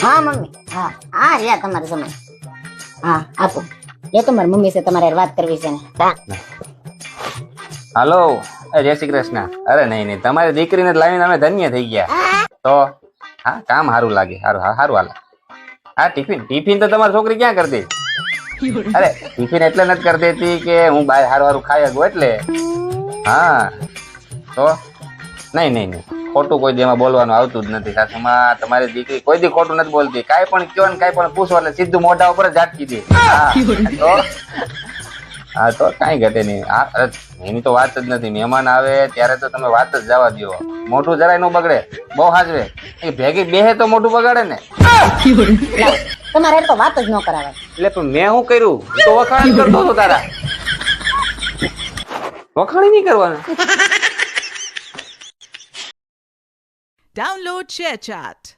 હા મમ્મી, હા હા લ્યા તમારો સમય. હા આપો, લે તમારી મમ્મી છે, તમારે વાત કરવી છે ને. હાલો, જય શ્રી કૃષ્ણ. અરે નહીં નહીં, તમારી દીકરીને લાવીને અમે ધન્ય થઈ ગયા. તો હા, કામ સારું લાગે, સારું સારું હાલે. હા, ટિફિન ટિફિન તો તમારી છોકરી ક્યાં કરતી? અરે ટિફિન એટલે નથી કરતી હતી કે હું બહાર સારું સારું ખાઈ શકું એટલે. હા તો નહીં નહીં નહીં, ખોટું કોઈ દી એમાં બોલવાનું આવતું જ નથી. સાસુમાં તમારી દીકરી કોઈ દી ખોટું નથી બોલતી. કાંઈ પણ કયો ને કાંઈ પણ પૂછો એટલે સીધું મોઢા ઉપર જ ઝાટકી દે. હા તો કાંઈ ઘટે નહીં. હા અરે એની તો વાત જ નથી. મહેમાન આવે ત્યારે તો તમે વાત જ જવા દો. મોઢું જરાય નો બગડે, બહુ હાજવે. એ ભેગી બેહે તો મોઢું બગાડે ને. તમારે તો વાત જ ન કરાવે. એટલે પણ મેં શું કર્યું? તો વખાણ કરતો હતો તારા. વખાણ નહીં કરવાના. Download ShareChat.